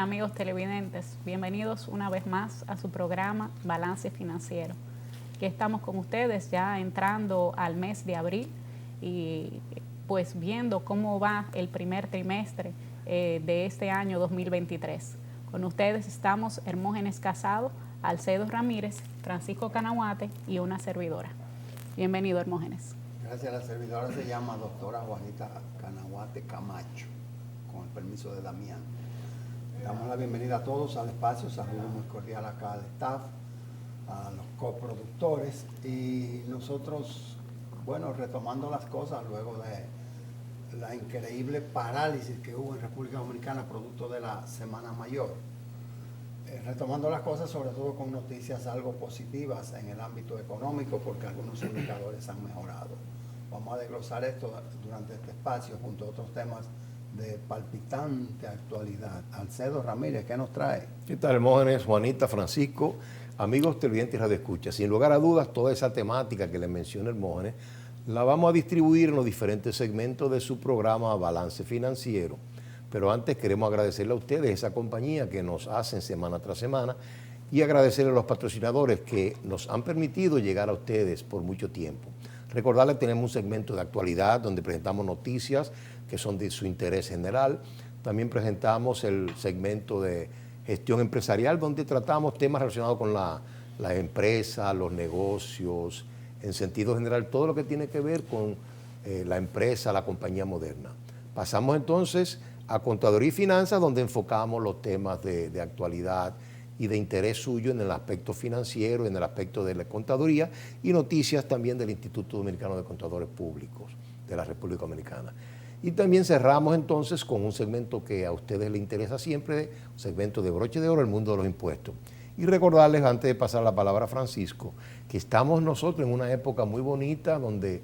amigos televidentes? Bienvenidos una vez más a su programa Balance Financiero. Aquí estamos con ustedes ya entrando al mes de abril y pues viendo cómo va el primer trimestre de este año 2023. Con ustedes estamos Hermógenes Casado, Alcedo Ramírez, Francisco Canahuate y una servidora. Bienvenido, Hermógenes. Gracias. La servidora se llama doctora Juanita Canahuate Camacho, con el permiso de Damián. Damos la bienvenida a todos al espacio, saludo muy cordial acá al staff, a los coproductores y nosotros, bueno, retomando las cosas luego de la increíble parálisis que hubo en República Dominicana producto de la Semana Mayor. Retomando las cosas, sobre todo con noticias algo positivas en el ámbito económico, porque algunos indicadores han mejorado. Vamos a desglosar esto durante este espacio junto a otros temas de palpitante actualidad. Alcedo Ramírez, ¿qué nos trae? ¿Qué tal, Hermógenes, Juanita, Francisco? Amigos televidentes y radioescuchas, sin lugar a dudas, toda esa temática que les menciona Hermógenes la vamos a distribuir en los diferentes segmentos de su programa Balance Financiero. Pero antes queremos agradecerle a ustedes esa compañía que nos hacen semana tras semana y agradecerle a los patrocinadores que nos han permitido llegar a ustedes por mucho tiempo. Recordarles que tenemos un segmento de actualidad donde presentamos noticias que son de su interés general. También presentamos el segmento de gestión empresarial donde tratamos temas relacionados con la empresa, los negocios, en sentido general, todo lo que tiene que ver con la empresa, la compañía moderna. Pasamos entonces a Contaduría y Finanzas, donde enfocamos los temas de actualidad y de interés suyo en el aspecto financiero, en el aspecto de la contaduría y noticias también del Instituto Dominicano de Contadores Públicos de la República Dominicana. Y también cerramos entonces con un segmento que a ustedes les interesa siempre, un segmento de broche de oro, el mundo de los impuestos. Y recordarles, antes de pasar la palabra a Francisco, que estamos nosotros en una época muy bonita donde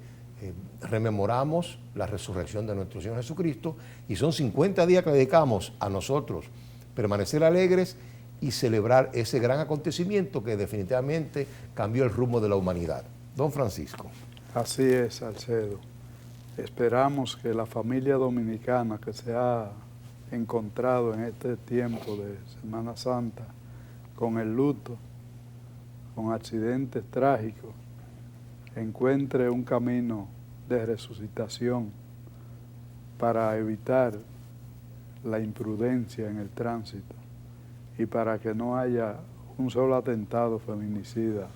rememoramos la resurrección de nuestro Señor Jesucristo y son 50 días que dedicamos a nosotros permanecer alegres y celebrar ese gran acontecimiento que definitivamente cambió el rumbo de la humanidad. Don Francisco. Así es, Alcedo. Esperamos que la familia dominicana que se ha encontrado en este tiempo de Semana Santa con el luto, con accidentes trágicos, encuentre un camino de resucitación para evitar la imprudencia en el tránsito y para que no haya un solo atentado feminicida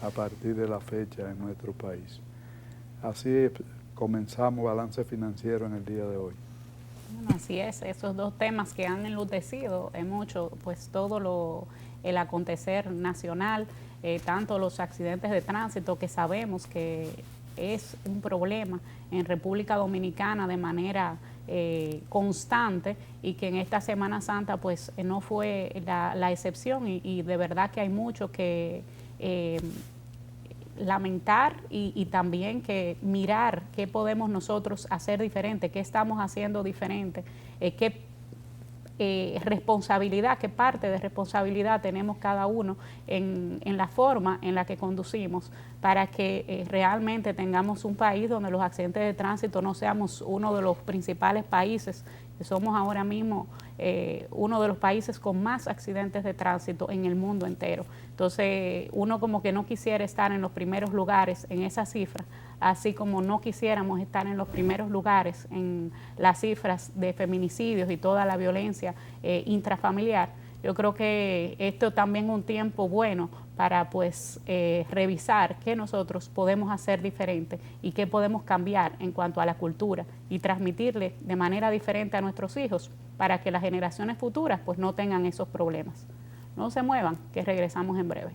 a partir de la fecha en nuestro país. Así comenzamos Balance Financiero en el día de hoy. Bueno, así es, esos dos temas que han enlutecido mucho, pues todo el acontecer nacional, tanto los accidentes de tránsito que sabemos que es un problema en República Dominicana de manera constante y que en esta Semana Santa pues no fue la excepción y de verdad que hay mucho que lamentar y también que mirar qué podemos nosotros hacer diferente, qué estamos haciendo diferente, qué responsabilidad, qué parte de responsabilidad tenemos cada uno en la forma en la que conducimos para que realmente tengamos un país donde los accidentes de tránsito no seamos uno de los principales países, que somos ahora mismo uno de los países con más accidentes de tránsito en el mundo entero. Entonces, uno como que no quisiera estar en los primeros lugares en esa cifra, así como no quisiéramos estar en los primeros lugares en las cifras de feminicidios y toda la violencia intrafamiliar. Yo creo que esto también es un tiempo bueno para pues revisar qué nosotros podemos hacer diferente y qué podemos cambiar en cuanto a la cultura y transmitirle de manera diferente a nuestros hijos para que las generaciones futuras pues no tengan esos problemas. No se muevan, que regresamos en breve.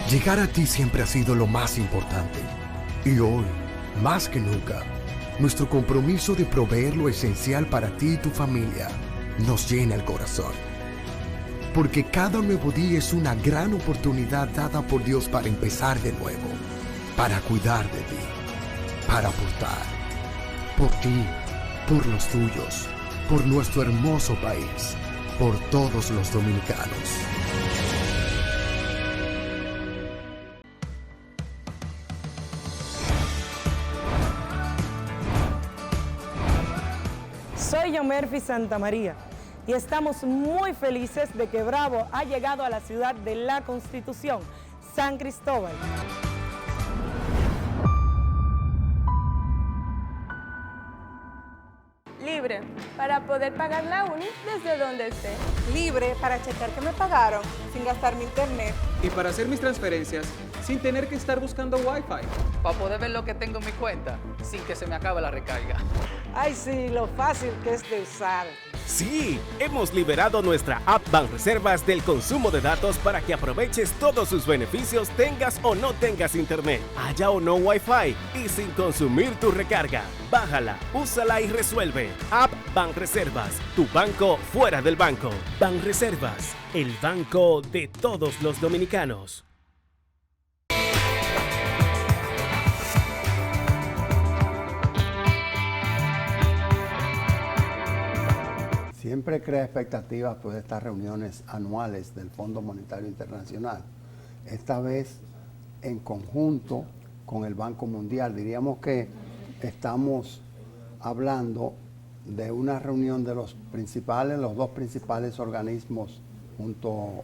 Llegar a ti siempre ha sido lo más importante. Y hoy, más que nunca, nuestro compromiso de proveer lo esencial para ti y tu familia nos llena el corazón. Porque cada nuevo día es una gran oportunidad dada por Dios para empezar de nuevo, para cuidar de ti, para aportar, por ti, por los tuyos, por nuestro hermoso país, por todos los dominicanos. Murphy Santa María y estamos muy felices de que Bravo ha llegado a la ciudad de la Constitución, San Cristóbal. Libre, para poder pagar la uni desde donde esté. Libre para checar que me pagaron sin gastar mi internet. Y para hacer mis transferencias sin tener que estar buscando Wi-Fi. Para poder ver lo que tengo en mi cuenta sin que se me acabe la recarga. Ay, sí, lo fácil que es de usar. Sí, hemos liberado nuestra app Banreservas del consumo de datos para que aproveches todos sus beneficios tengas o no tengas internet, haya o no Wi-Fi y sin consumir tu recarga. Bájala, úsala y resuelve. App Banreservas, tu banco fuera del banco. Banreservas, el banco de todos los dominicanos. Siempre crea expectativas por estas reuniones anuales del Fondo Monetario Internacional, esta vez en conjunto con el Banco Mundial. Diríamos que estamos hablando de una reunión de los dos principales organismos junto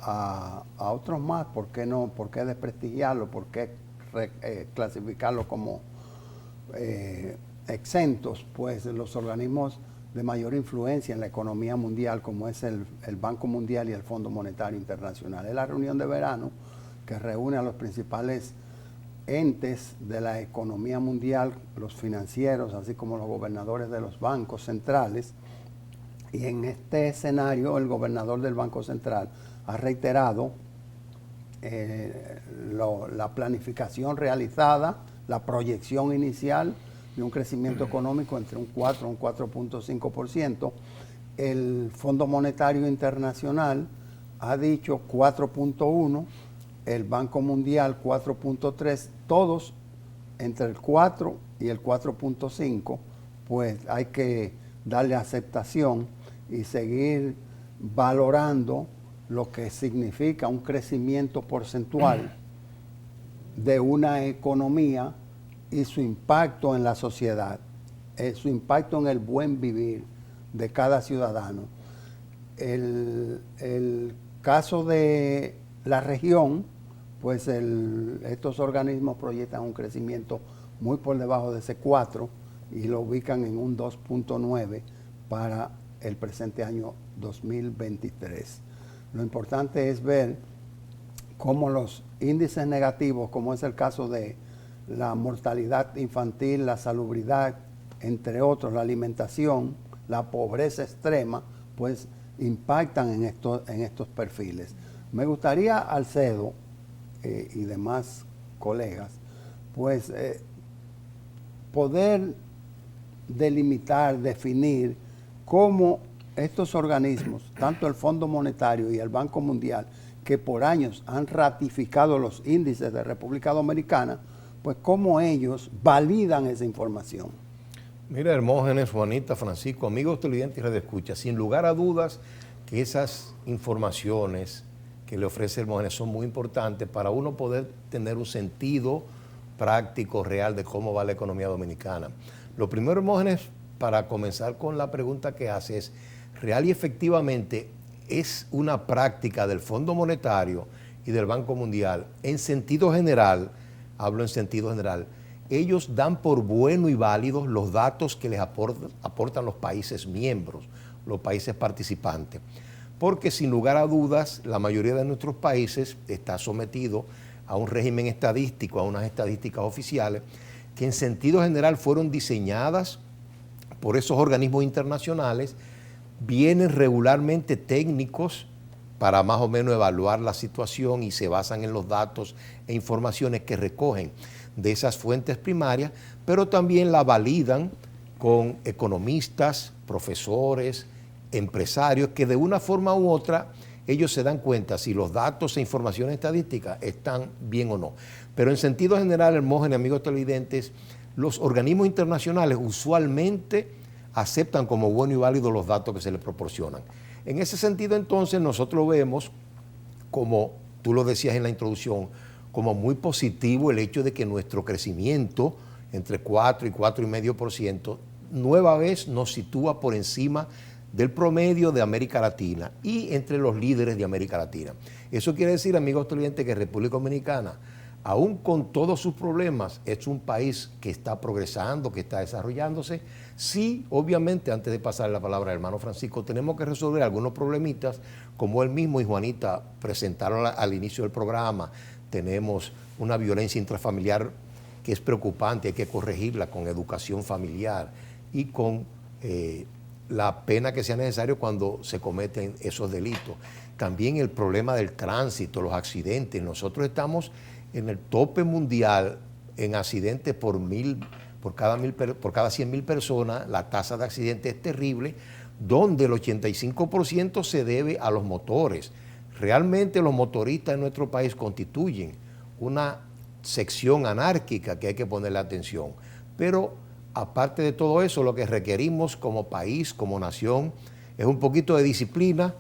a otros más. ¿Por qué no? ¿Por qué desprestigiarlo? ¿Por qué clasificarlo como exentos? Pues los organismos de mayor influencia en la economía mundial, como es el Banco Mundial y el Fondo Monetario Internacional. Es la reunión de verano que reúne a los principales entes de la economía mundial, los financieros, así como los gobernadores de los bancos centrales. Y en este escenario, el gobernador del Banco Central ha reiterado la planificación realizada, la proyección inicial de un crecimiento económico entre un 4 y un 4.5%. El Fondo Monetario Internacional ha dicho 4.1%, el Banco Mundial 4.3%, todos entre el 4 y el 4.5%, pues hay que darle aceptación y seguir valorando lo que significa un crecimiento porcentual de una economía y su impacto en la sociedad, su impacto en el buen vivir de cada ciudadano. El caso de la región, pues estos organismos proyectan un crecimiento muy por debajo de ese 4 y lo ubican en un 2.9 para el presente año 2023. Lo importante es ver cómo los índices negativos, como es el caso de la mortalidad infantil, la salubridad, entre otros, la alimentación, la pobreza extrema, pues impactan en estos perfiles. Me gustaría, Alcedo y demás colegas, pues poder delimitar, definir cómo estos organismos, tanto el Fondo Monetario y el Banco Mundial, que por años han ratificado los índices de República Dominicana, pues cómo ellos validan esa información. Mira, Hermógenes, Juanita, Francisco, amigos televidentes y radioescuchas, sin lugar a dudas que esas informaciones que le ofrece Hermógenes son muy importantes para uno poder tener un sentido práctico, real de cómo va la economía dominicana. Lo primero, Hermógenes, para comenzar con la pregunta que hace es, real y efectivamente es una práctica del Fondo Monetario y del Banco Mundial, en sentido general, hablo en sentido general, ellos dan por bueno y válidos los datos que les aportan los países miembros, los países participantes. Porque sin lugar a dudas, la mayoría de nuestros países está sometido a un régimen estadístico, a unas estadísticas oficiales, que en sentido general fueron diseñadas por esos organismos internacionales, vienen regularmente técnicos para más o menos evaluar la situación y se basan en los datos e informaciones que recogen de esas fuentes primarias, pero también la validan con economistas, profesores, empresarios, que de una forma u otra ellos se dan cuenta si los datos e informaciones estadísticas están bien o no. Pero en sentido general, Hermógenes, amigos televidentes, los organismos internacionales usualmente aceptan como bueno y válido los datos que se les proporcionan. En ese sentido, entonces, nosotros vemos, como tú lo decías en la introducción, como muy positivo el hecho de que nuestro crecimiento entre 4 y 4,5% nueva vez nos sitúa por encima del promedio de América Latina y entre los líderes de América Latina. Eso quiere decir, amigos televidentes, que República Dominicana, aún con todos sus problemas, es un país que está progresando, que está desarrollándose. Sí, obviamente, antes de pasar la palabra al hermano Francisco, tenemos que resolver algunos problemitas, como él mismo y Juanita presentaron al inicio del programa. Tenemos una violencia intrafamiliar que es preocupante, hay que corregirla con educación familiar y con la pena que sea necesario cuando se cometen esos delitos. También el problema del tránsito, los accidentes. Nosotros estamos en el tope mundial en accidentes por cada 100.000 personas. La tasa de accidentes es terrible, donde el 85% se debe a los motores. Realmente los motoristas en nuestro país constituyen una sección anárquica que hay que ponerle atención. Pero aparte de todo eso, lo que requerimos como país, como nación, es un poquito de disciplina,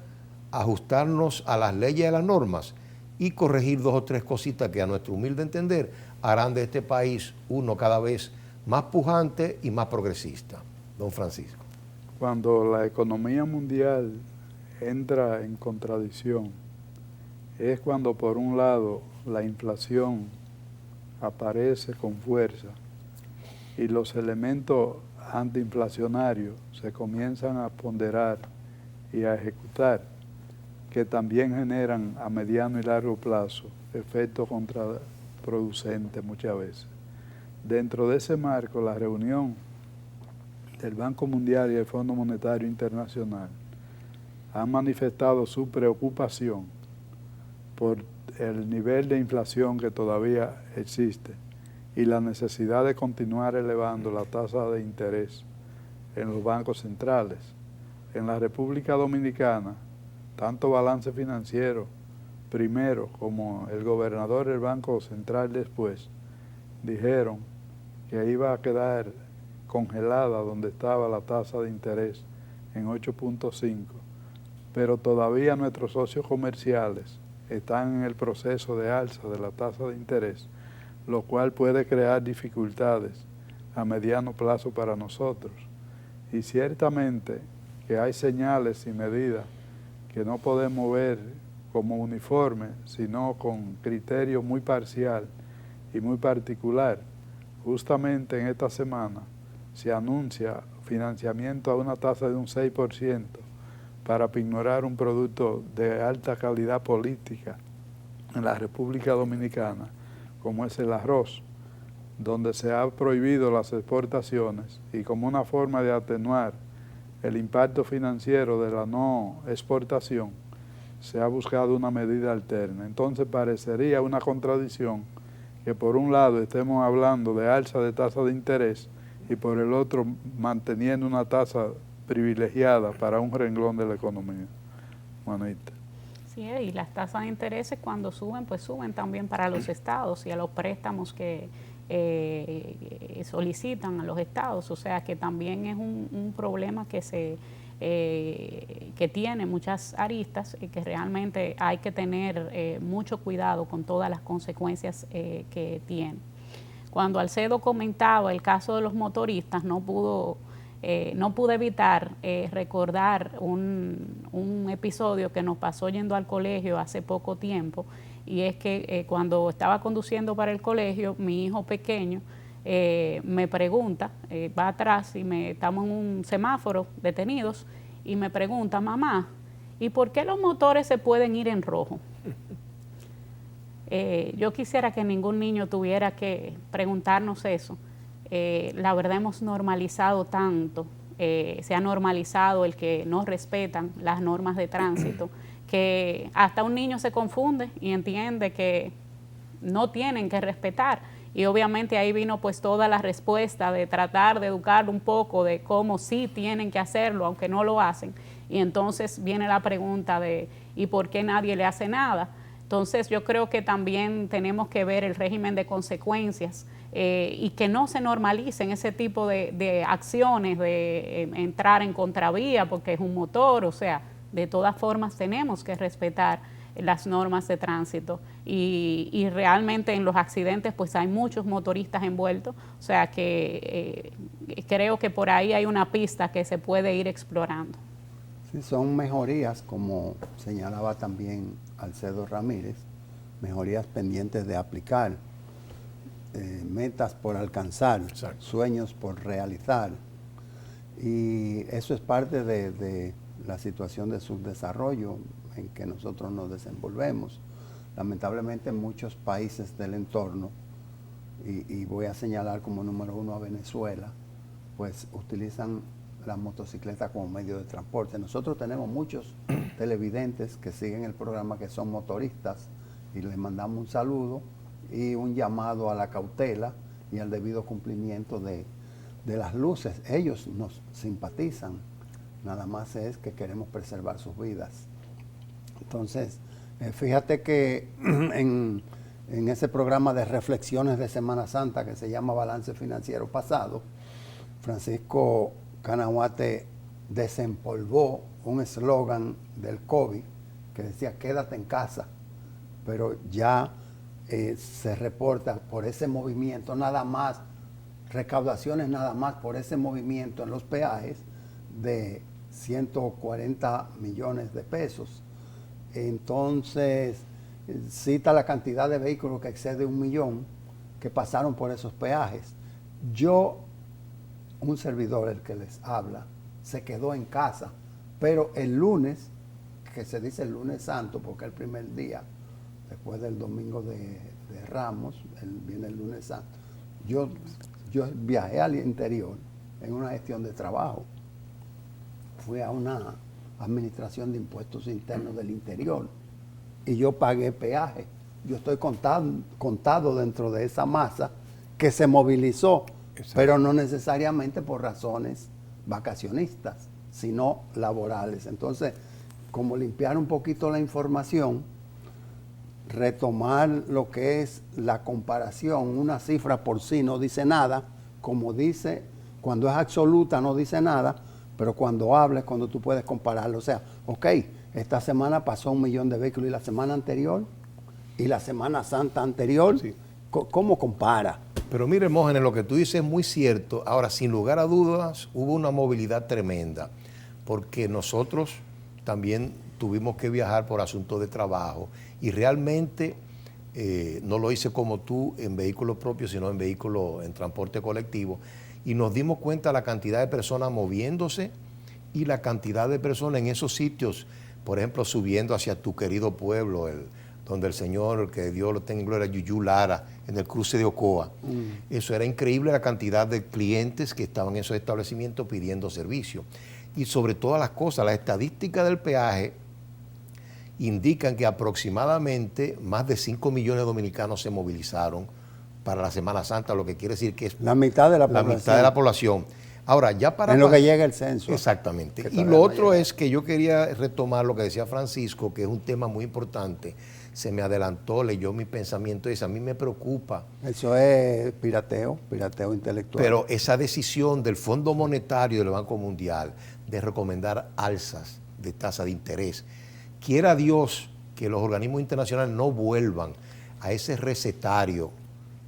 ajustarnos a las leyes y a las normas y corregir 2 o 3 cositas que a nuestro humilde entender harán de este país uno cada vez más pujante y más progresista. Don Francisco. Cuando la economía mundial entra en contradicción, es cuando por un lado la inflación aparece con fuerza y los elementos antiinflacionarios se comienzan a ponderar y a ejecutar, que también generan a mediano y largo plazo efectos contraproducentes muchas veces. Dentro de ese marco, la reunión del Banco Mundial y el Fondo Monetario Internacional han manifestado su preocupación por el nivel de inflación que todavía existe y la necesidad de continuar elevando la tasa de interés en los bancos centrales. En la República Dominicana, tanto Balance Financiero primero como el gobernador del Banco Central después dijeron que iba a quedar congelada donde estaba la tasa de interés en 8.5, pero todavía nuestros socios comerciales están en el proceso de alza de la tasa de interés, lo cual puede crear dificultades a mediano plazo para nosotros. Y ciertamente que hay señales y medidas que no podemos ver como uniforme, sino con criterio muy parcial y muy particular. Justamente en esta semana se anuncia financiamiento a una tasa de un 6% para pignorar un producto de alta calidad política en la República Dominicana, como es el arroz, donde se ha prohibido las exportaciones y como una forma de atenuar el impacto financiero de la no exportación, se ha buscado una medida alterna. Entonces parecería una contradicción que por un lado estemos hablando de alza de tasa de interés y por el otro manteniendo una tasa privilegiada para un renglón de la economía. Juanita. Sí, y las tasas de intereses cuando suben, pues suben también para los estados y a los préstamos que solicitan a los estados. O sea que también es un problema que que tiene muchas aristas y que realmente hay que tener mucho cuidado con todas las consecuencias que tiene. Cuando Alcedo comentaba el caso de los motoristas, no pude evitar recordar un episodio que nos pasó yendo al colegio hace poco tiempo, y es que cuando estaba conduciendo para el colegio, mi hijo pequeño me pregunta, va atrás y estamos en un semáforo detenidos, y me pregunta: mamá, ¿y por qué los motores se pueden ir en rojo? Yo quisiera que ningún niño tuviera que preguntarnos eso. La verdad hemos normalizado tanto, se ha normalizado el que no respetan las normas de tránsito, que hasta un niño se confunde y entiende que no tienen que respetar. Y obviamente ahí vino pues toda la respuesta de tratar de educar un poco de cómo sí tienen que hacerlo, aunque no lo hacen. Y entonces viene la pregunta de ¿y por qué nadie le hace nada? Entonces yo creo que también tenemos que ver el régimen de consecuencias y que no se normalicen ese tipo de acciones de entrar en contravía porque es un motor. O sea, de todas formas tenemos que respetar las normas de tránsito y realmente en los accidentes pues hay muchos motoristas envueltos, o sea que creo que por ahí hay una pista que se puede ir explorando. Sí, son mejorías, como señalaba también Alcedo Ramírez, mejorías pendientes de aplicar, metas por alcanzar, exacto, sueños por realizar, y eso es parte de la situación de subdesarrollo en que nosotros nos desenvolvemos. Lamentablemente en muchos países del entorno, y voy a señalar como número 1 a Venezuela, pues utilizan la motocicleta como medio de transporte. Nosotros tenemos muchos televidentes que siguen el programa que son motoristas y les mandamos un saludo y un llamado a la cautela y al debido cumplimiento de las luces. Ellos nos simpatizan, nada más es que queremos preservar sus vidas. Entonces, fíjate que en ese programa de reflexiones de Semana Santa que se llama Balance Financiero Pasado, Francisco Canaguate desempolvó un eslogan del COVID que decía quédate en casa, pero ya se reporta por ese movimiento nada más, recaudaciones nada más por ese movimiento en los peajes de 140 millones de pesos. Entonces cita la cantidad de vehículos que excede 1 millón que pasaron por esos peajes. Un servidor, el que les habla, se quedó en casa, pero el lunes, que se dice el lunes santo, porque es el primer día, después del domingo de Ramos, viene el lunes santo, yo viajé al interior en una gestión de trabajo, fui a una administración de impuestos internos del interior, y yo pagué peaje. Yo estoy contado dentro de esa masa que se movilizó, exacto, pero no necesariamente por razones vacacionistas, sino laborales. Entonces, como limpiar un poquito la información, retomar lo que es la comparación, una cifra por sí no dice nada, como dice, cuando es absoluta no dice nada, pero cuando hables, cuando tú puedes compararlo. O sea, ok, esta semana pasó 1 millón de vehículos, y la semana anterior, y la Semana Santa anterior, sí. ¿Cómo compara? Pero mire, Hermógenes, lo que tú dices es muy cierto. Ahora, sin lugar a dudas, hubo una movilidad tremenda, porque nosotros también tuvimos que viajar por asuntos de trabajo, y realmente no lo hice como tú en vehículos propios, sino en transporte colectivo, y nos dimos cuenta de la cantidad de personas moviéndose y la cantidad de personas en esos sitios, por ejemplo, subiendo hacia tu querido pueblo, donde el señor, que Dios lo tenga en gloria, Yuyu Lara, en el cruce de Ocoa. Eso era increíble, la cantidad de clientes que estaban en esos establecimientos pidiendo servicio. Y sobre todas las cosas, las estadísticas del peaje indican que aproximadamente más de 5 millones de dominicanos se movilizaron para la Semana Santa, lo que quiere decir que es la mitad de la población. La mitad de la población. Ahora, ya para... En lo que llega el censo. Exactamente. Y lo otro es que yo quería retomar lo que decía Francisco, que es un tema muy importante. Se me adelantó, leyó mi pensamiento y a mí me preocupa. Eso es pirateo intelectual. Pero esa decisión del Fondo Monetario del Banco Mundial de recomendar alzas de tasa de interés, quiera Dios que los organismos internacionales no vuelvan a ese recetario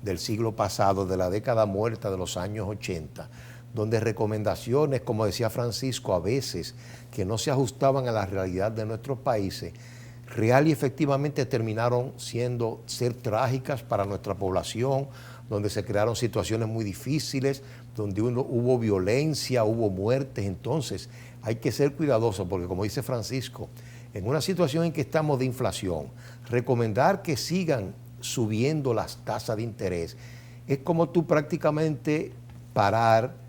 del siglo pasado, de la década muerta de los años 80, donde recomendaciones, como decía Francisco, a veces que no se ajustaban a la realidad de nuestros países, real y efectivamente terminaron ser trágicas para nuestra población, donde se crearon situaciones muy difíciles, donde hubo violencia, hubo muertes. Entonces hay que ser cuidadosos porque, como dice Francisco, en una situación en que estamos de inflación, recomendar que sigan subiendo las tasas de interés es como tú prácticamente parar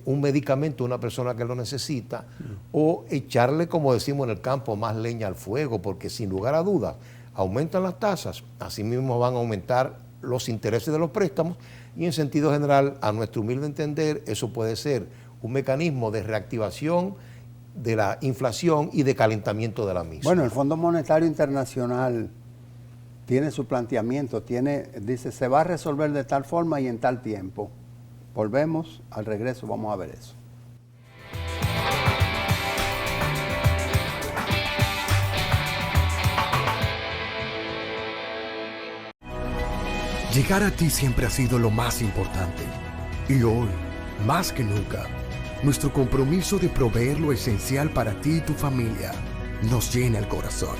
un medicamento a una persona que lo necesita o echarle, como decimos en el campo, más leña al fuego, porque sin lugar a dudas aumentan las tasas, asimismo van a aumentar los intereses de los préstamos y en sentido general, a nuestro humilde entender, eso puede ser un mecanismo de reactivación de la inflación y de calentamiento de la misma. Bueno, el Fondo Monetario Internacional tiene su planteamiento, dice, se va a resolver de tal forma y en tal tiempo. Volvemos, al regreso vamos a ver eso. Llegar a ti siempre ha sido lo más importante. Y hoy, más que nunca, nuestro compromiso de proveer lo esencial para ti y tu familia nos llena el corazón.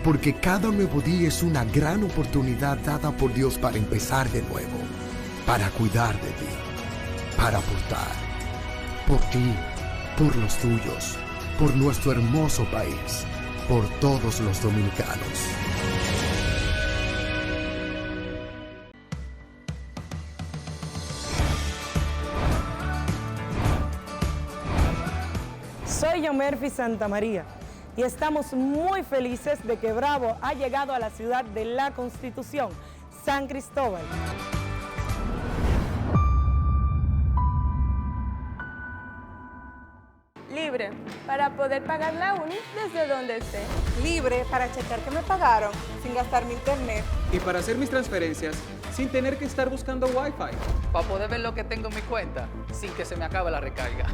Porque cada nuevo día es una gran oportunidad dada por Dios para empezar de nuevo, para cuidar de ti, para aportar, por ti, por los tuyos, por nuestro hermoso país, por todos los dominicanos. Soy Yomerfi Santamaría y estamos muy felices de que Bravo ha llegado a la ciudad de la Constitución, San Cristóbal. Libre para poder pagar la uni desde donde esté. Libre para checar que me pagaron sin gastar mi internet. Y para hacer mis transferencias sin tener que estar buscando Wi-Fi. Para poder ver lo que tengo en mi cuenta sin que se me acabe la recarga.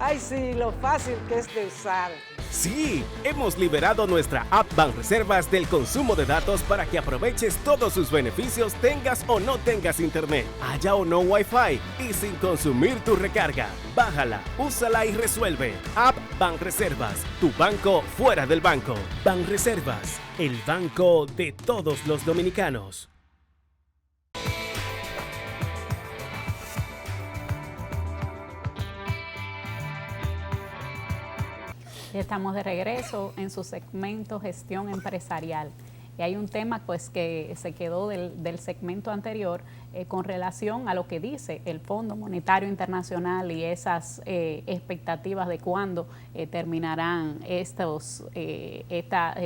Ay, sí, lo fácil que es de usar. Sí, hemos liberado nuestra app Banreservas del consumo de datos para que aproveches todos sus beneficios tengas o no tengas internet, haya o no Wi-Fi y sin consumir tu recarga. Bájala, úsala y resuelve. App Banreservas, tu banco fuera del banco. Banreservas, el banco de todos los dominicanos. Estamos de regreso en su segmento Gestión Empresarial. Y hay un tema pues que se quedó del segmento anterior con relación a lo que dice el Fondo Monetario Internacional y esas expectativas de cuándo terminarán esta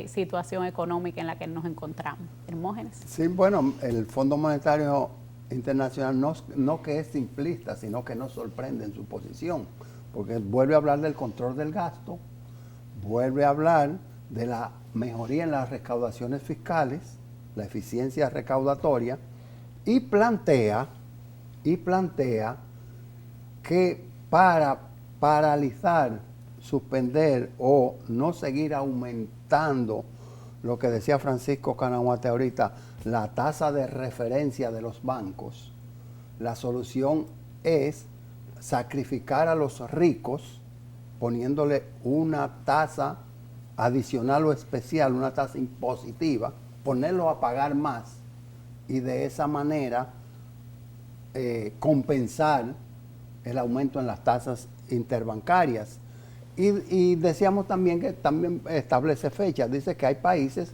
situación económica en la que nos encontramos. Hermógenes. Sí, bueno, el Fondo Monetario Internacional no que es simplista, sino que nos sorprende en su posición, porque vuelve a hablar del control del gasto, vuelve a hablar de la mejoría en las recaudaciones fiscales, la eficiencia recaudatoria, y plantea que para paralizar, suspender o no seguir aumentando lo que decía Francisco Canaguate ahorita, la tasa de referencia de los bancos, la solución es sacrificar a los ricos poniéndole una tasa adicional o especial, una tasa impositiva, ponerlo a pagar más y de esa manera compensar el aumento en las tasas interbancarias. Y decíamos también que también establece fechas, dice que hay países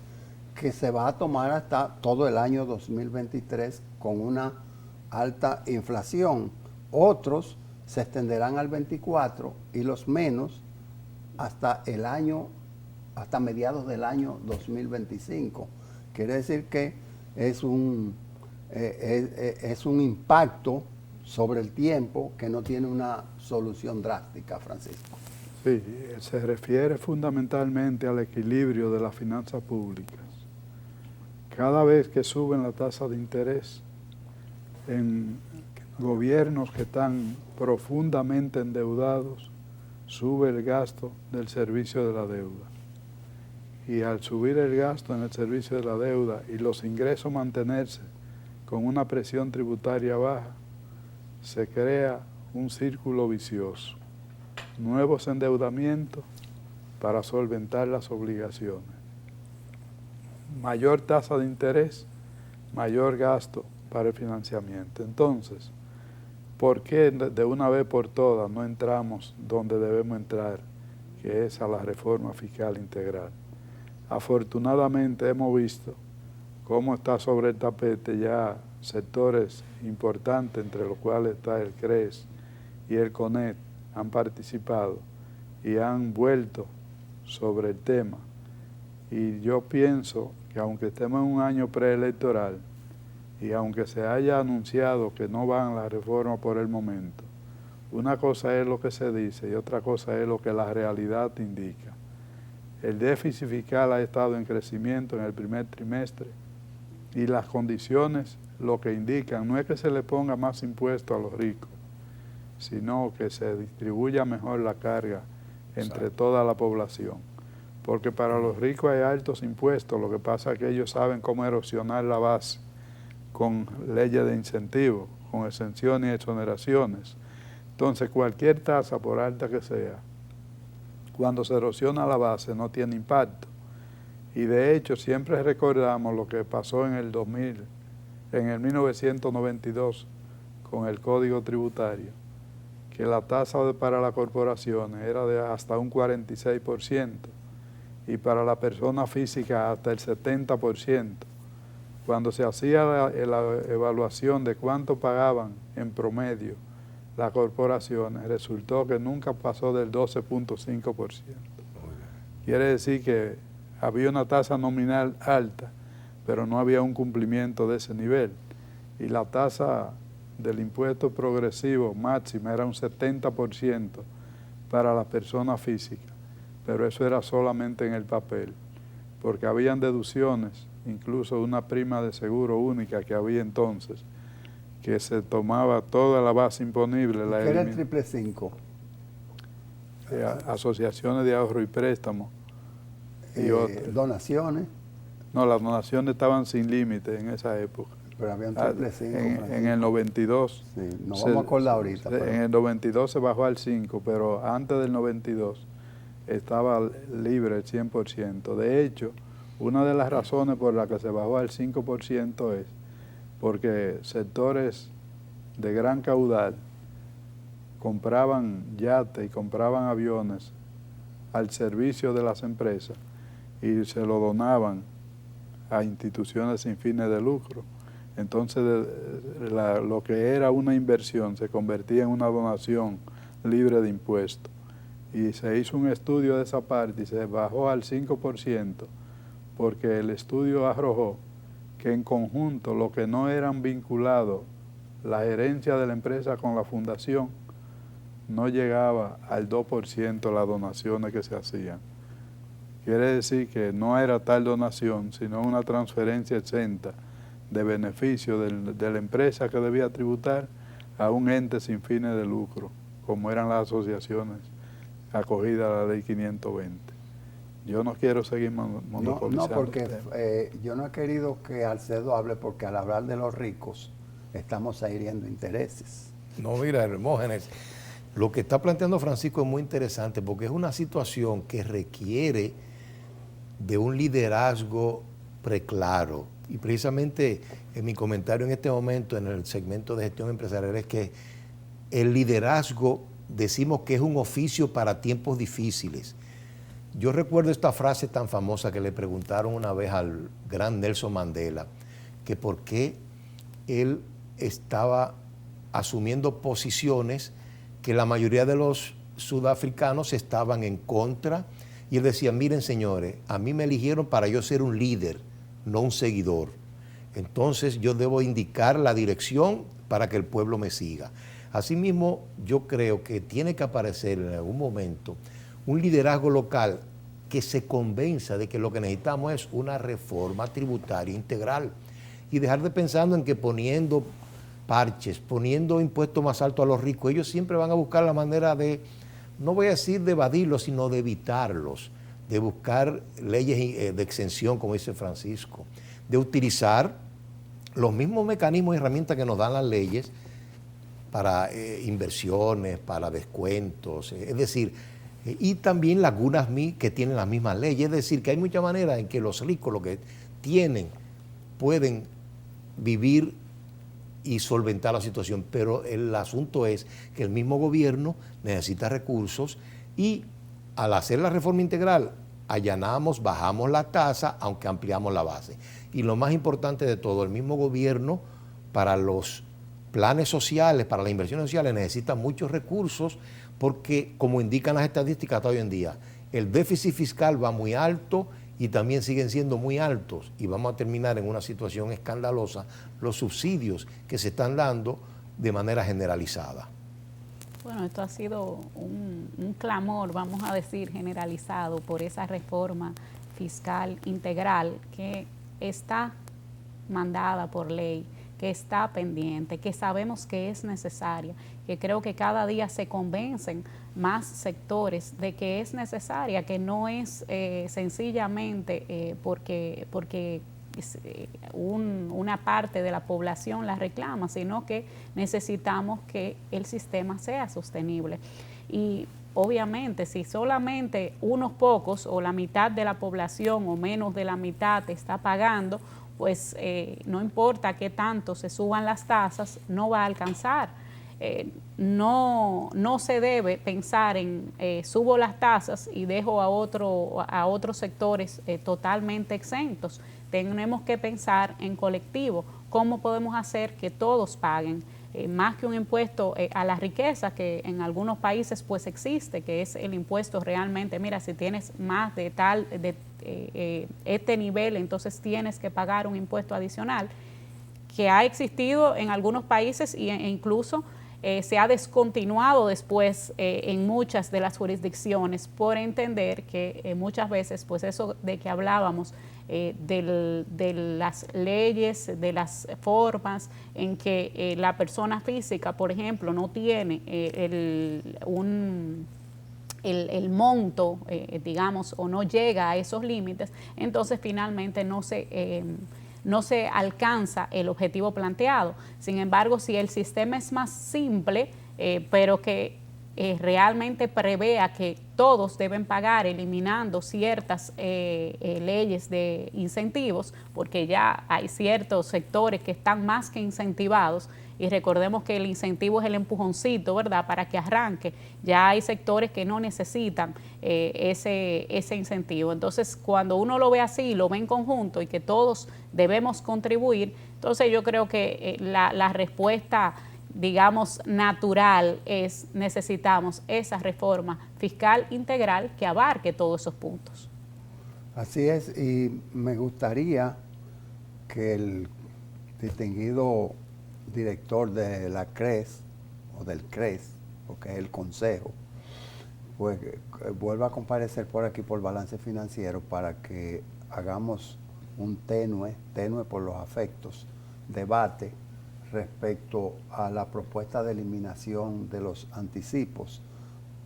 que se va a tomar hasta todo el año 2023 con una alta inflación, otros se extenderán al 24 y los menos hasta mediados del año 2025. Quiere decir que es un impacto sobre el tiempo que no tiene una solución drástica, Francisco. Sí, se refiere fundamentalmente al equilibrio de las finanzas públicas. Cada vez que suben la tasa de interés en gobiernos que están profundamente endeudados, sube el gasto del servicio de la deuda. Y al subir el gasto en el servicio de la deuda y los ingresos mantenerse con una presión tributaria baja, se crea un círculo vicioso. Nuevos endeudamientos para solventar las obligaciones. Mayor tasa de interés, mayor gasto para el financiamiento. Entonces, ¿por qué de una vez por todas no entramos donde debemos entrar, que es a la reforma fiscal integral? Afortunadamente hemos visto cómo está sobre el tapete ya sectores importantes, entre los cuales está el CRES y el CONET, han participado y han vuelto sobre el tema. Y yo pienso que aunque estemos en un año preelectoral y aunque se haya anunciado que no van a la reforma por el momento, una cosa es lo que se dice y otra cosa es lo que la realidad indica. El déficit fiscal ha estado en crecimiento en el primer trimestre y las condiciones lo que indican no es que se le ponga más impuesto a los ricos, sino que se distribuya mejor la carga entre toda la población. Porque para los ricos hay altos impuestos, lo que pasa es que ellos saben cómo erosionar la base con leyes de incentivo, con exenciones y exoneraciones. Entonces, cualquier tasa, por alta que sea, cuando se erosiona la base no tiene impacto. Y de hecho, siempre recordamos lo que pasó en el 1992 con el Código Tributario, que la tasa para las corporaciones era de hasta un 46% y para la persona física hasta el 70%. Cuando se hacía la evaluación de cuánto pagaban en promedio las corporaciones, resultó que nunca pasó del 12.5%. Quiere decir que había una tasa nominal alta, pero no había un cumplimiento de ese nivel. Y la tasa del impuesto progresivo máxima era un 70% para las personas físicas, pero eso era solamente en el papel, porque habían deducciones, incluso una prima de seguro única que había entonces, que se tomaba toda la base imponible. ¿Qué era el 555? Asociaciones de ahorro y préstamo. Y ¿Donaciones? No, las donaciones estaban sin límite en esa época. Pero había un 555. En el 92. Sí, no vamos a acordar ahorita. Pero en el 92 se bajó al 5, pero antes del 92 estaba libre el 100%. De hecho, una de las razones por las que se bajó al 5% es porque sectores de gran caudal compraban yates y compraban aviones al servicio de las empresas y se lo donaban a instituciones sin fines de lucro. Entonces lo que era una inversión se convertía en una donación libre de impuestos. Y se hizo un estudio de esa parte y se bajó al 5% porque el estudio arrojó que en conjunto lo que no eran vinculados, la gerencia de la empresa con la fundación, no llegaba al 2% las donaciones que se hacían. Quiere decir que no era tal donación, sino una transferencia exenta de beneficio de la empresa que debía tributar a un ente sin fines de lucro, como eran las asociaciones acogidas a la ley 520. Yo no quiero seguir monopolizando. No, porque yo no he querido que Alcedo hable, porque al hablar de los ricos estamos hiriendo intereses. No, mira, Hermógenes, lo que está planteando Francisco es muy interesante porque es una situación que requiere de un liderazgo preclaro. Y precisamente en mi comentario en este momento, en el segmento de gestión empresarial, es que el liderazgo decimos que es un oficio para tiempos difíciles. Yo recuerdo esta frase tan famosa que le preguntaron una vez al gran Nelson Mandela, que por qué él estaba asumiendo posiciones que la mayoría de los sudafricanos estaban en contra, y él decía, miren señores, a mí me eligieron para yo ser un líder, no un seguidor. Entonces yo debo indicar la dirección para que el pueblo me siga. Asimismo, yo creo que tiene que aparecer en algún momento un liderazgo local que se convenza de que lo que necesitamos es una reforma tributaria integral y dejar de pensar en que poniendo parches, poniendo impuestos más altos a los ricos, ellos siempre van a buscar la manera de, no voy a decir de evadirlos, sino de evitarlos, de buscar leyes de exención, como dice Francisco, de utilizar los mismos mecanismos y herramientas que nos dan las leyes para inversiones, para descuentos, es decir, y también lagunas que tienen las mismas leyes, es decir, que hay muchas maneras en que los ricos, lo que tienen, pueden vivir y solventar la situación, pero el asunto es que el mismo gobierno necesita recursos y al hacer la reforma integral allanamos, bajamos la tasa, aunque ampliamos la base. Y lo más importante de todo, el mismo gobierno para los planes sociales, para las inversiones sociales necesita muchos recursos porque, como indican las estadísticas hasta hoy en día, el déficit fiscal va muy alto y también siguen siendo muy altos y vamos a terminar en una situación escandalosa los subsidios que se están dando de manera generalizada. Bueno, esto ha sido un clamor, vamos a decir, generalizado por esa reforma fiscal integral que está mandada por ley, que está pendiente, que sabemos que es necesaria, que creo que cada día se convencen más sectores de que es necesaria, que no es sencillamente porque una parte de la población la reclama, sino que necesitamos que el sistema sea sostenible. Y obviamente, si solamente unos pocos o la mitad de la población o menos de la mitad está pagando, pues no importa qué tanto se suban las tasas, no va a alcanzar. No se debe pensar en subo las tasas y dejo a otros sectores totalmente exentos. Tenemos que pensar en colectivo, cómo podemos hacer que todos paguen, más que un impuesto a la riqueza que en algunos países pues existe, que es el impuesto realmente, mira, si tienes más de este nivel, entonces tienes que pagar un impuesto adicional, que ha existido en algunos países e incluso se ha descontinuado después en muchas de las jurisdicciones por entender que muchas veces, pues eso de que hablábamos, de las leyes, de las formas en que la persona física, por ejemplo, no tiene el monto, digamos, o no llega a esos límites, entonces finalmente no se alcanza el objetivo planteado. Sin embargo, si el sistema es más simple, pero que realmente prevea que todos deben pagar eliminando ciertas leyes de incentivos, porque ya hay ciertos sectores que están más que incentivados, y recordemos que el incentivo es el empujoncito, ¿verdad?, para que arranque. Ya hay sectores que no necesitan ese incentivo. Entonces, cuando uno lo ve así, lo ve en conjunto y que todos debemos contribuir, entonces yo creo que la respuesta, digamos, natural es: necesitamos esa reforma fiscal integral que abarque todos esos puntos. Así es, y me gustaría que el distinguido director de la CRES, o del CRES, porque es el consejo, pues vuelva a comparecer por aquí por Balance Financiero para que hagamos un tenue por los afectos, debate respecto a la propuesta de eliminación de los anticipos,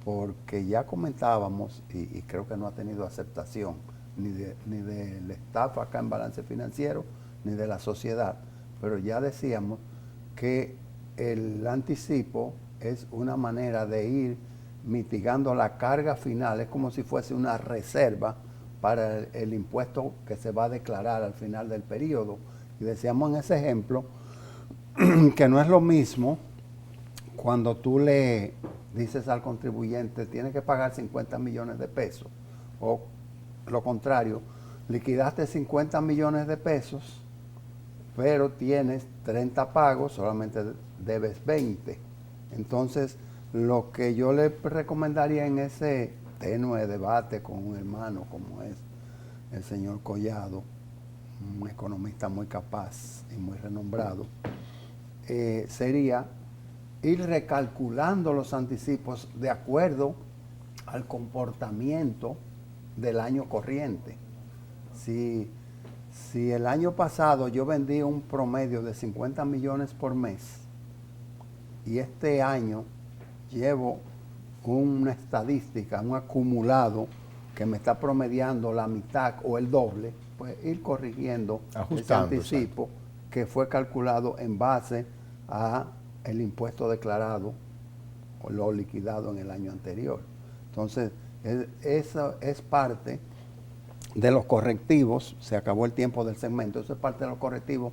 porque ya comentábamos, y creo que no ha tenido aceptación ni del staff acá en Balance Financiero, ni de la sociedad, pero ya decíamos que el anticipo es una manera de ir mitigando la carga final, es como si fuese una reserva para el impuesto que se va a declarar al final del periodo. Y decíamos en ese ejemplo que no es lo mismo cuando tú le dices al contribuyente tiene que pagar 50 millones de pesos, o lo contrario, liquidaste 50 millones de pesos, pero tienes 30 pagos, solamente debes 20. Entonces, lo que yo le recomendaría en ese tenue debate con un hermano como es el señor Collado, un economista muy capaz y muy renombrado, sería ir recalculando los anticipos de acuerdo al comportamiento del año corriente. Si el año pasado yo vendí un promedio de 50 millones por mes y este año llevo una estadística, un acumulado que me está promediando la mitad o el doble, pues ir corrigiendo ese anticipo, exacto, que fue calculado en base a el impuesto declarado o lo liquidado en el año anterior. Entonces, eso es parte de los correctivos. Se acabó el tiempo del segmento. Eso es parte de los correctivos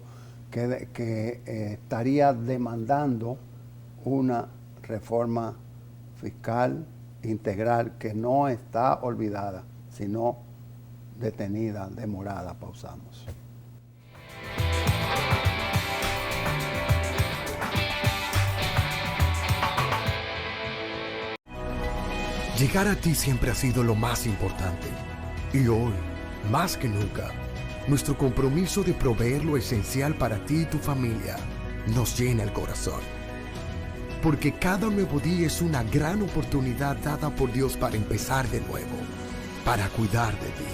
que estaría demandando una reforma fiscal integral que no está olvidada, sino detenida, demorada. Pausamos. Llegar a ti siempre ha sido lo más importante. Y hoy, más que nunca, nuestro compromiso de proveer lo esencial para ti y tu familia nos llena el corazón. Porque cada nuevo día es una gran oportunidad dada por Dios para empezar de nuevo, para cuidar de ti,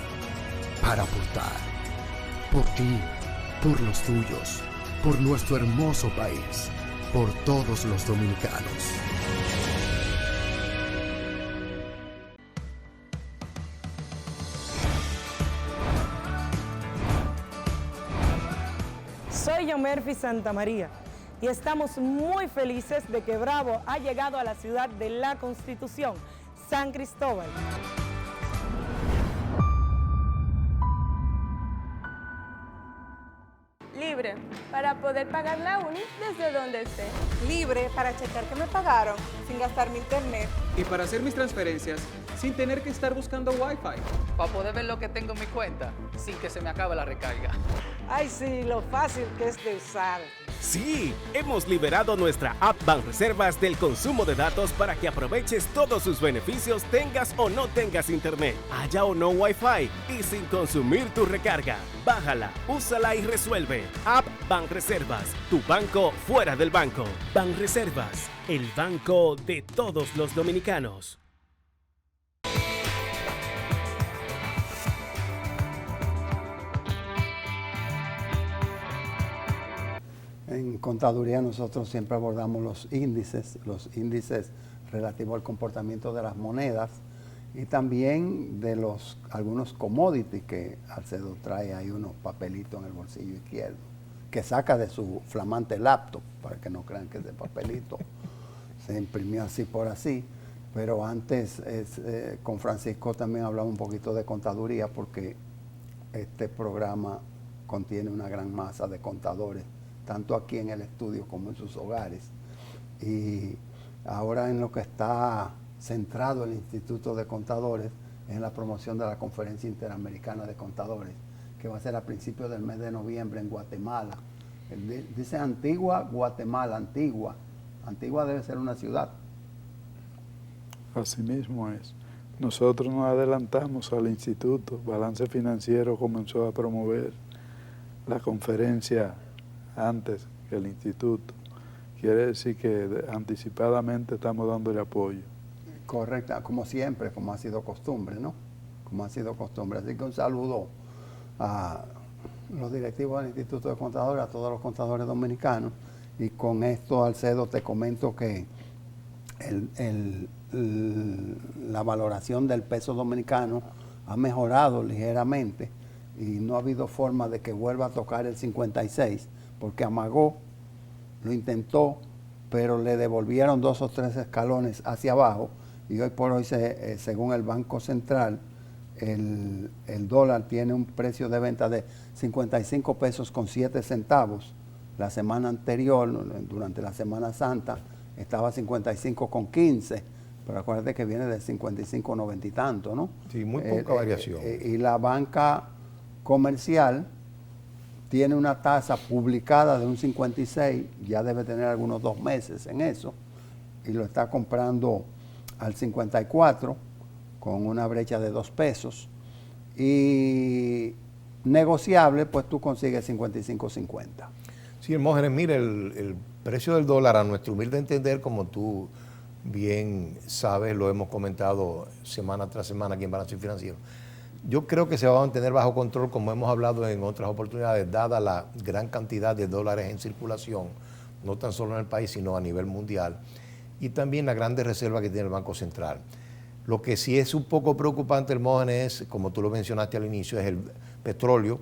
para aportar, por ti, por los tuyos, por nuestro hermoso país, por todos los dominicanos. Soy Yomerfi Santamaría y estamos muy felices de que Bravo ha llegado a la ciudad de la Constitución, San Cristóbal. Libre, para poder pagar la uni desde donde esté. Libre para checar que me pagaron sin gastar mi internet. Y para hacer mis transferencias sin tener que estar buscando Wi-Fi. Para poder ver lo que tengo en mi cuenta sin que se me acabe la recarga. Ay, sí, lo fácil que es de usar. Sí, hemos liberado nuestra app Banreservas del consumo de datos para que aproveches todos sus beneficios tengas o no tengas internet, haya o no Wi-Fi y sin consumir tu recarga. Bájala, úsala y resuelve. App Banreservas, tu banco fuera del banco. Banreservas, el banco de todos los dominicanos. En contaduría nosotros siempre abordamos los índices relativos al comportamiento de las monedas y también de algunos commodities que Alcedo trae ahí unos papelitos en el bolsillo izquierdo, que saca de su flamante laptop, para que no crean que ese papelito se imprimió así por así. Pero antes con Francisco también hablamos un poquito de contaduría porque este programa contiene una gran masa de contadores, tanto aquí en el estudio como en sus hogares. Y ahora en lo que está centrado el Instituto de Contadores es en la promoción de la Conferencia Interamericana de Contadores, que va a ser a principios del mes de noviembre en Guatemala. Dice Antigua, Guatemala, Antigua. Antigua debe ser una ciudad. Así mismo es. Nosotros nos adelantamos al instituto. Balance Financiero comenzó a promover la conferencia antes que el instituto. Quiere decir que anticipadamente estamos dándole apoyo. Correcta, como siempre, como ha sido costumbre, ¿no? Como ha sido costumbre. Así que un saludo a los directivos del Instituto de Contadores, a todos los contadores dominicanos. Y con esto, Alcedo, te comento que la valoración del peso dominicano ha mejorado ligeramente y no ha habido forma de que vuelva a tocar el 56, porque amagó, lo intentó, pero le devolvieron 2 o 3 escalones hacia abajo y hoy por hoy, según el Banco Central, el dólar tiene un precio de venta de 55 pesos con 7 centavos. La semana anterior, durante la Semana Santa, estaba 55 con 15, pero acuérdate que viene de 55,90 y tanto, ¿no? Sí, muy poca variación. Y la banca comercial tiene una tasa publicada de un 56, ya debe tener algunos 2 meses en eso, y lo está comprando al 54 con una brecha de 2 pesos, y negociable, pues tú consigues 55.50. Sí, Hermógenes, mire, el precio del dólar, a nuestro humilde entender, como tú bien sabes, lo hemos comentado semana tras semana aquí en Balance Financiero, yo creo que se va a mantener bajo control, como hemos hablado en otras oportunidades, dada la gran cantidad de dólares en circulación, no tan solo en el país, sino a nivel mundial, y también la grandes reservas que tiene el Banco Central. Lo que sí es un poco preocupante, Hermógenes, es, como tú lo mencionaste al inicio, es el petróleo.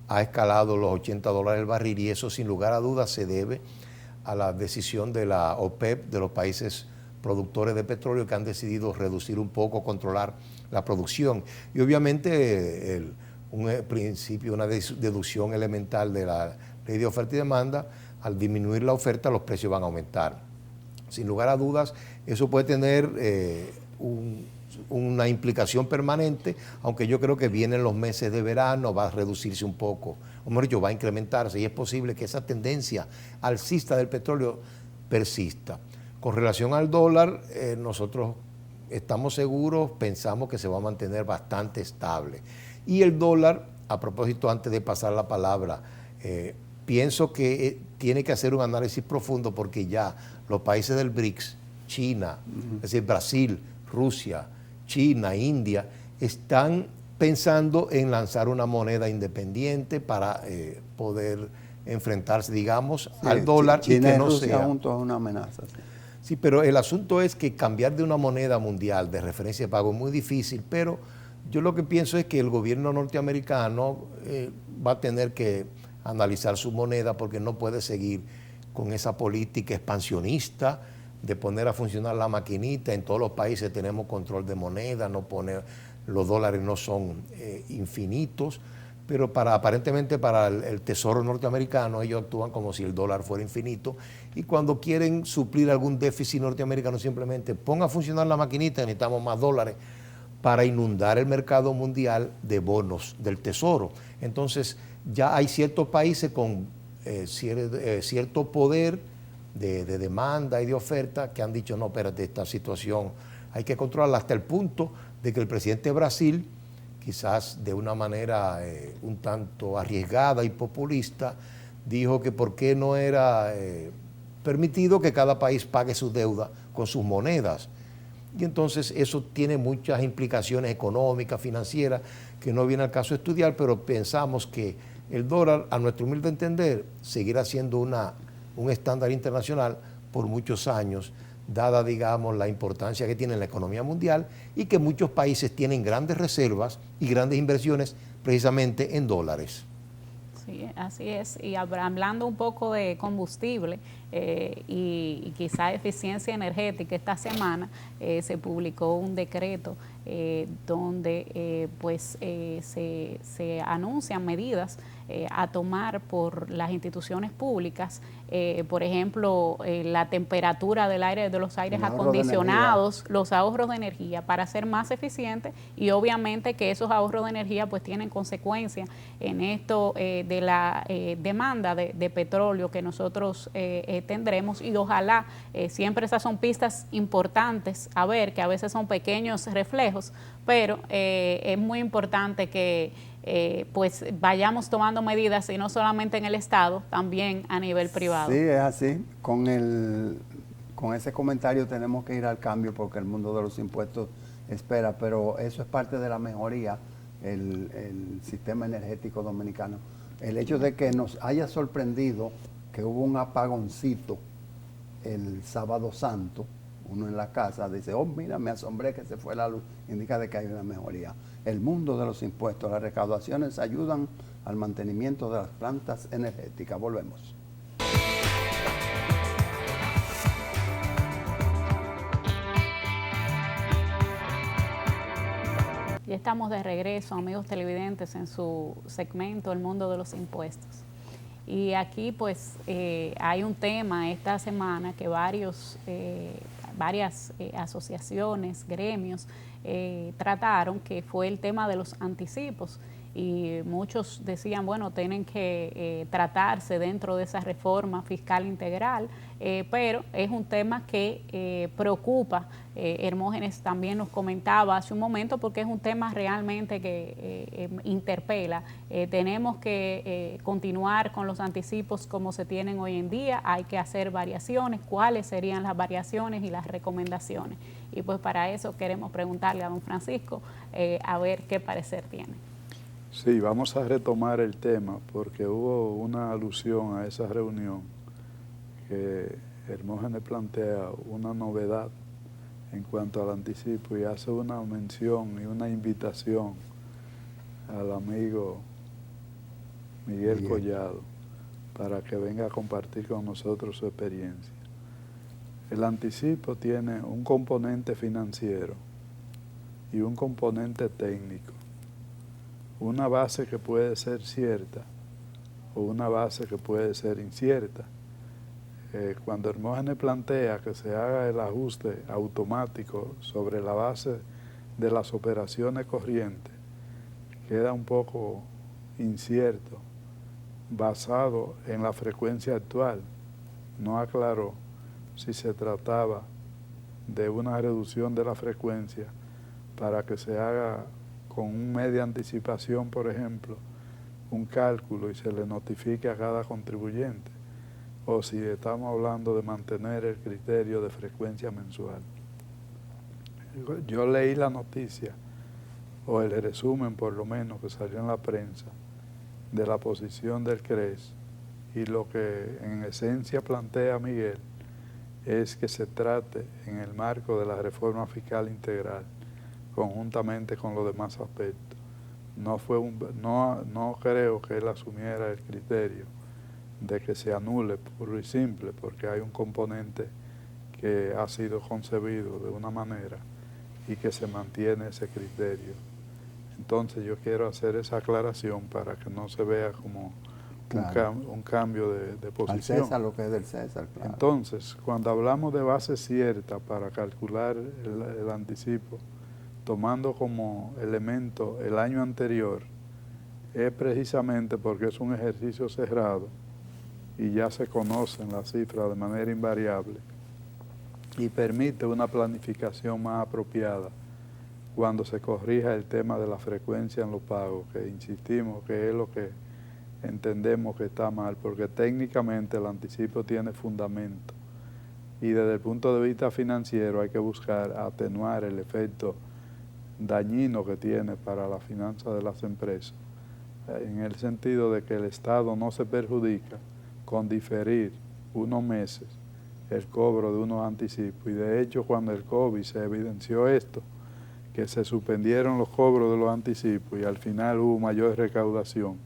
Ha escalado los $80 el barril y eso sin lugar a dudas se debe a la decisión de la OPEP, de los países productores de petróleo, que han decidido reducir un poco, controlar la producción. Y obviamente un principio, una deducción elemental de la ley de oferta y demanda, al disminuir la oferta los precios van a aumentar. Sin lugar a dudas, eso puede tener una implicación permanente, aunque yo creo que vienen los meses de verano, va a reducirse un poco, o mejor dicho, va a incrementarse, y es posible que esa tendencia alcista del petróleo persista. Con relación al dólar, nosotros estamos seguros, pensamos que se va a mantener bastante estable. Y el dólar, a propósito, antes de pasar la palabra, pienso que tiene que hacer un análisis profundo porque ya los países del BRICS, China, es decir, Brasil, Rusia, China, India, están pensando en lanzar una moneda independiente para poder enfrentarse, digamos, al dólar. China y que no Rusia sea juntos es una amenaza. Sí, pero el asunto es que cambiar de una moneda mundial de referencia de pago es muy difícil, pero yo lo que pienso es que el gobierno norteamericano va a tener que analizar su moneda porque no puede seguir con esa política expansionista de poner a funcionar la maquinita. En todos los países tenemos control de moneda, los dólares no son infinitos, pero aparentemente para el Tesoro norteamericano ellos actúan como si el dólar fuera infinito, y cuando quieren suplir algún déficit norteamericano simplemente ponga a funcionar la maquinita, necesitamos más dólares para inundar el mercado mundial de bonos del Tesoro. Entonces ya hay ciertos países con cierto poder de demanda y de oferta que han dicho, no, espérate, esta situación hay que controlarla, hasta el punto de que el presidente de Brasil, quizás de una manera un tanto arriesgada y populista, dijo que por qué no era permitido que cada país pague su deuda con sus monedas. Y entonces eso tiene muchas implicaciones económicas, financieras, que no viene al caso estudiar, pero pensamos que el dólar, a nuestro humilde entender, seguirá siendo un estándar internacional por muchos años, dada, digamos, la importancia que tiene en la economía mundial y que muchos países tienen grandes reservas y grandes inversiones precisamente en dólares. Sí, así es. Y hablando un poco de combustible y quizá eficiencia energética, esta semana se publicó un decreto donde se anuncian medidas a tomar por las instituciones públicas, por ejemplo, la temperatura del aire, de los aires acondicionados, los ahorros de energía, para ser más eficientes, y obviamente que esos ahorros de energía pues tienen consecuencias en esto de la demanda de petróleo que nosotros tendremos, y ojalá siempre esas son pistas importantes a ver, que a veces son pequeños reflejos, pero es muy importante que pues vayamos tomando medidas, y no solamente en el Estado, también a nivel privado. Sí, es así. Con ese comentario tenemos que ir al cambio porque el mundo de los impuestos espera, pero eso es parte de la mejoría, el sistema energético dominicano. El hecho de que nos haya sorprendido que hubo un apagoncito el sábado santo, uno en la casa dice, oh, mira, me asombré que se fue la luz, indica de que hay una mejoría. El mundo de los impuestos, las recaudaciones ayudan al mantenimiento de las plantas energéticas. Volvemos. Ya estamos de regreso, amigos televidentes, en su segmento El Mundo de los Impuestos. Y aquí pues hay un tema esta semana que varias asociaciones, gremios trataron, que fue el tema de los anticipos. Y muchos decían, bueno, tienen que tratarse dentro de esa reforma fiscal integral, pero es un tema que preocupa. Hermógenes también nos comentaba hace un momento, porque es un tema realmente que interpela. Tenemos que continuar con los anticipos como se tienen hoy en día, hay que hacer variaciones. ¿Cuáles serían las variaciones y las recomendaciones? Y pues para eso queremos preguntarle a don Francisco a ver qué parecer tiene. Sí, vamos a retomar el tema porque hubo una alusión a esa reunión que Hermógenes plantea una novedad en cuanto al anticipo y hace una mención y una invitación al amigo Miguel Collado para que venga a compartir con nosotros su experiencia. El anticipo tiene un componente financiero y un componente técnico. Una base que puede ser cierta o una base que puede ser incierta. Cuando Hermógenes plantea que se haga el ajuste automático sobre la base de las operaciones corrientes, queda un poco incierto, basado en la frecuencia actual. No aclaró si se trataba de una reducción de la frecuencia para que se haga con un mes de anticipación, por ejemplo, un cálculo y se le notifique a cada contribuyente, o si estamos hablando de mantener el criterio de frecuencia mensual. Yo leí la noticia, o el resumen por lo menos que salió en la prensa, de la posición del CRES, y lo que en esencia plantea Miguel es que se trate en el marco de la reforma fiscal integral, conjuntamente con los demás aspectos, no creo que él asumiera el criterio de que se anule puro y simple, porque hay un componente que ha sido concebido de una manera y que se mantiene ese criterio. Entonces yo quiero hacer esa aclaración para que no se vea como un cambio de posición. Al César lo que es del César, claro. Entonces, cuando hablamos de base cierta para calcular el anticipo, tomando como elemento el año anterior, es precisamente porque es un ejercicio cerrado y ya se conocen las cifras de manera invariable y permite una planificación más apropiada cuando se corrija el tema de la frecuencia en los pagos, que insistimos que es lo que entendemos que está mal, porque técnicamente el anticipo tiene fundamento y desde el punto de vista financiero hay que buscar atenuar el efecto dañino que tiene para la finanza de las empresas, en el sentido de que el Estado no se perjudica con diferir unos meses el cobro de unos anticipos. Y de hecho, cuando el COVID se evidenció esto, que se suspendieron los cobros de los anticipos y al final hubo mayor recaudación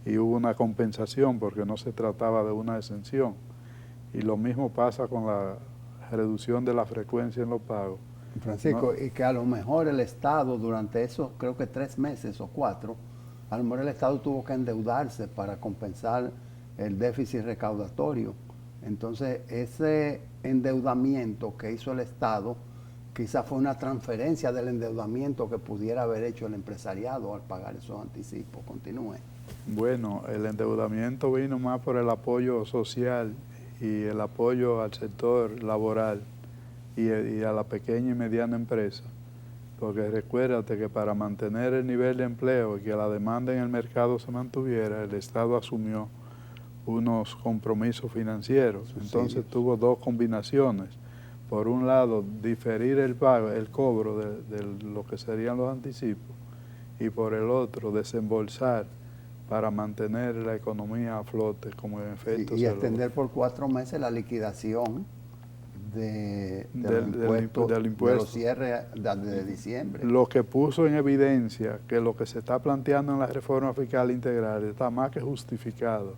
y hubo una compensación porque no se trataba de una exención. Y lo mismo pasa con la reducción de la frecuencia en los pagos. Francisco, ¿no? Y que a lo mejor el Estado durante esos, creo que 3 meses o 4, a lo mejor el Estado tuvo que endeudarse para compensar el déficit recaudatorio. Entonces, ese endeudamiento que hizo el Estado quizás fue una transferencia del endeudamiento que pudiera haber hecho el empresariado al pagar esos anticipos. Continúe. Bueno, el endeudamiento vino más por el apoyo social y el apoyo al sector laboral y a la pequeña y mediana empresa. Porque recuérdate que para mantener el nivel de empleo y que la demanda en el mercado se mantuviera, el Estado asumió unos compromisos financieros. Entonces tuvo dos combinaciones. Por un lado, diferir el pago, el cobro de lo que serían los anticipos, y por el otro, desembolsar para mantener la economía a flote, como en efecto y extender por 4 meses la liquidación del impuesto de los cierres de diciembre. Lo que puso en evidencia que lo que se está planteando en la reforma fiscal integral está más que justificado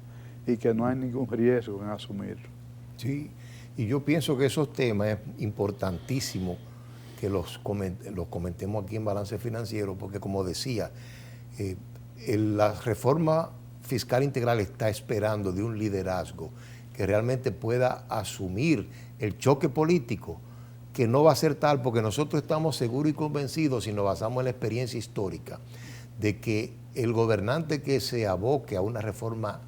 y que no hay ningún riesgo en asumirlo. Sí, y yo pienso que esos temas es importantísimo que los comentemos aquí en Balance Financiero, porque como decía, la reforma fiscal integral está esperando de un liderazgo que realmente pueda asumir el choque político, que no va a ser tal, porque nosotros estamos seguros y convencidos, si nos basamos en la experiencia histórica, de que el gobernante que se aboque a una reforma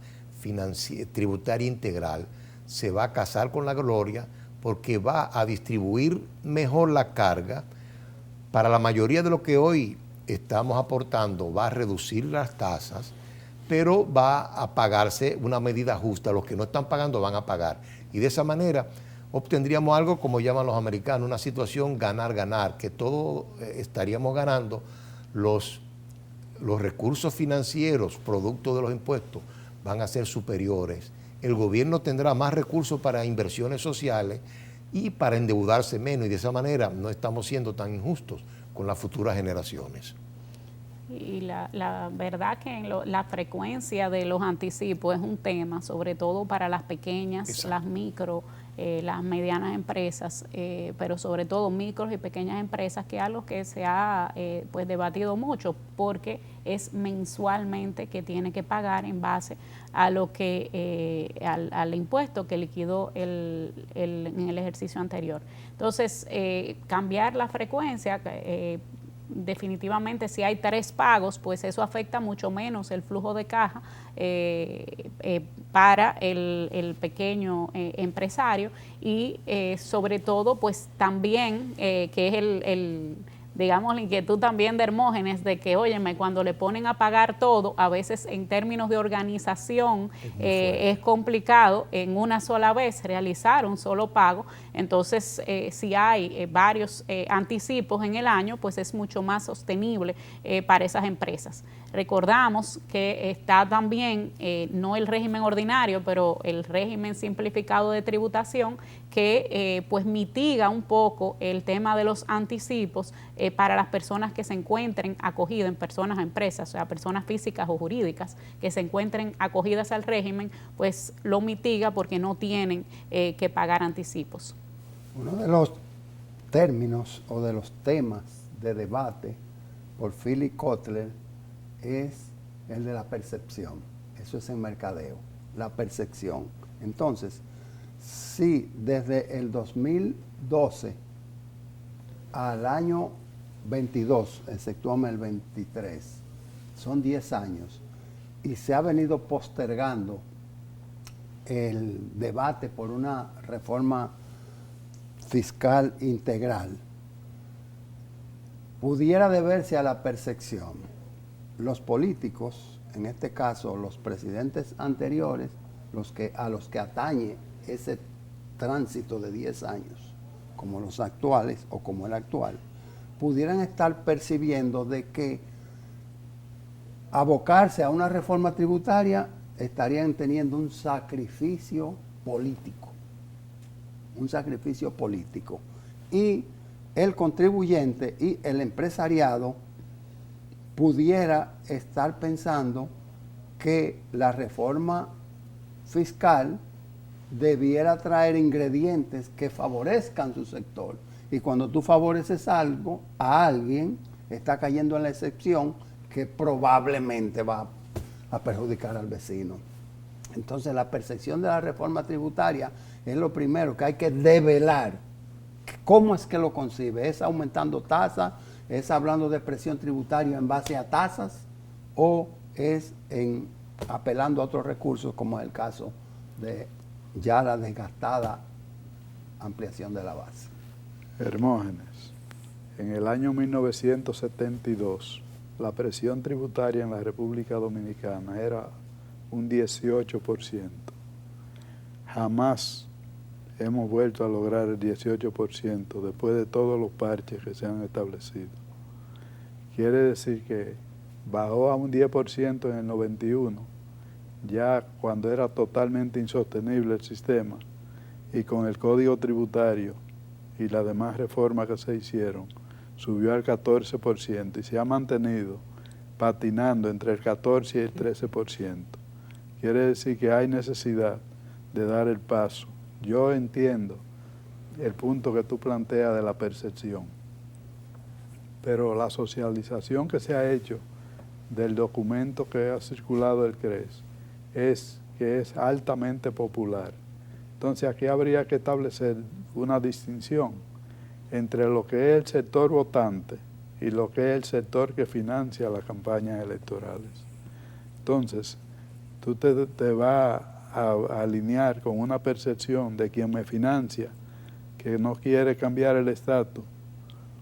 tributaria integral se va a casar con la gloria, porque va a distribuir mejor la carga. Para la mayoría de lo que hoy estamos aportando, va a reducir las tasas, pero va a pagarse una medida justa. Los que no están pagando van a pagar. Y de esa manera obtendríamos algo como llaman los americanos, una situación ganar-ganar, que todos estaríamos ganando. Los recursos financieros, producto de los impuestos, van a ser superiores. El gobierno tendrá más recursos para inversiones sociales y para endeudarse menos, y de esa manera no estamos siendo tan injustos con las futuras generaciones. Y la verdad que la frecuencia de los anticipos es un tema, sobre todo para las pequeñas, exacto, las micro, las medianas empresas, pero sobre todo micros y pequeñas empresas, que es algo que se ha pues debatido mucho, porque es mensualmente que tiene que pagar en base a lo que al impuesto que liquidó en el ejercicio anterior. Entonces, cambiar la frecuencia, definitivamente si hay 3 pagos, pues eso afecta mucho menos el flujo de caja para el pequeño empresario, y sobre todo pues también que es digamos, la inquietud también de Hermógenes, de que, óyeme, cuando le ponen a pagar todo, a veces en términos de organización es complicado en una sola vez realizar un solo pago. Entonces, si hay varios anticipos en el año, pues es mucho más sostenible para esas empresas. Recordamos que está también, no el régimen ordinario, pero el régimen simplificado de tributación, que pues mitiga un poco el tema de los anticipos para las personas que se encuentren acogidas en personas o empresas, o sea, personas físicas o jurídicas que se encuentren acogidas al régimen, pues lo mitiga porque no tienen que pagar anticipos. Uno de los términos o de los temas de debate por Philip Kotler es el de la percepción. Eso es en mercadeo, la percepción. Entonces, si desde el 2012 al año 22, exceptuame el 23, son 10 años, y se ha venido postergando el debate por una reforma fiscal integral, pudiera deberse a la percepción. Los políticos, en este caso los presidentes anteriores, a los que atañe ese tránsito de 10 años, como los actuales o como el actual, pudieran estar percibiendo de que abocarse a una reforma tributaria estarían teniendo un sacrificio político. Un sacrificio político. Y el contribuyente y el empresariado pudiera estar pensando que la reforma fiscal debiera traer ingredientes que favorezcan su sector. Y cuando tú favoreces algo a alguien, está cayendo en la excepción que probablemente va a perjudicar al vecino. Entonces la percepción de la reforma tributaria es lo primero que hay que develar. ¿Cómo es que lo concibe? ¿Es aumentando tasas? ¿Es hablando de presión tributaria en base a tasas? ¿O es apelando a otros recursos, como es el caso de ya la desgastada ampliación de la base? Hermógenes, en el año 1972, la presión tributaria en la República Dominicana era un 18%. Jamás hemos vuelto a lograr el 18% después de todos los parches que se han establecido. Quiere decir que bajó a un 10% en el 91, ya cuando era totalmente insostenible el sistema, y con el Código Tributario y las demás reformas que se hicieron, subió al 14% y se ha mantenido patinando entre el 14 y el 13%. Quiere decir que hay necesidad de dar el paso. Yo entiendo el punto que tú planteas de la percepción, pero la socialización que se ha hecho del documento que ha circulado del CRES es que es altamente popular. Entonces aquí habría que establecer una distinción entre lo que es el sector votante y lo que es el sector que financia las campañas electorales. Entonces, tú te vas a alinear con una percepción de quien me financia, que no quiere cambiar el estatus,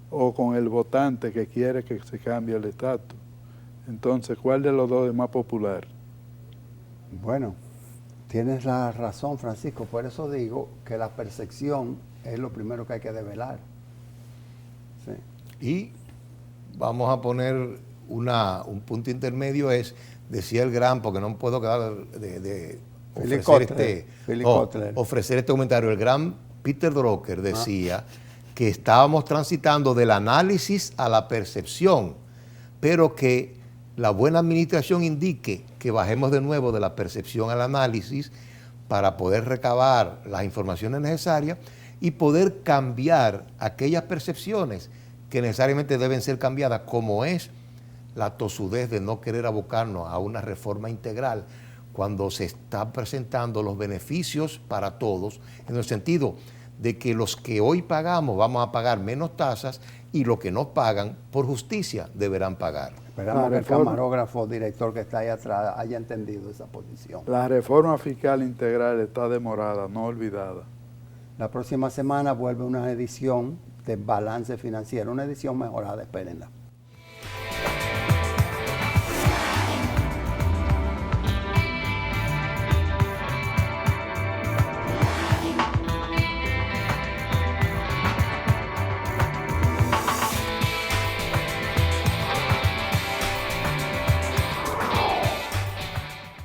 o con el votante que quiere que se cambie el estatus. Entonces, ¿cuál de los dos es más popular? Bueno, tienes la razón, Francisco. Por eso digo que la percepción es lo primero que hay que develar. Sí. Y vamos a poner un punto intermedio, decía el gran, porque no puedo quedar de ofrecer este comentario. El gran Peter Drucker decía que estábamos transitando del análisis a la percepción, pero que la buena administración indique que bajemos de nuevo de la percepción al análisis para poder recabar las informaciones necesarias y poder cambiar aquellas percepciones que necesariamente deben ser cambiadas, como es la tosudez de no querer abocarnos a una reforma integral cuando se están presentando los beneficios para todos, en el sentido de que los que hoy pagamos vamos a pagar menos tasas y los que no pagan por justicia deberán pagar. Esperamos que el camarógrafo director que está ahí atrás haya entendido esa posición. La reforma fiscal integral está demorada, no olvidada. La próxima semana vuelve una edición de balance financiero, una edición mejorada, espérenla.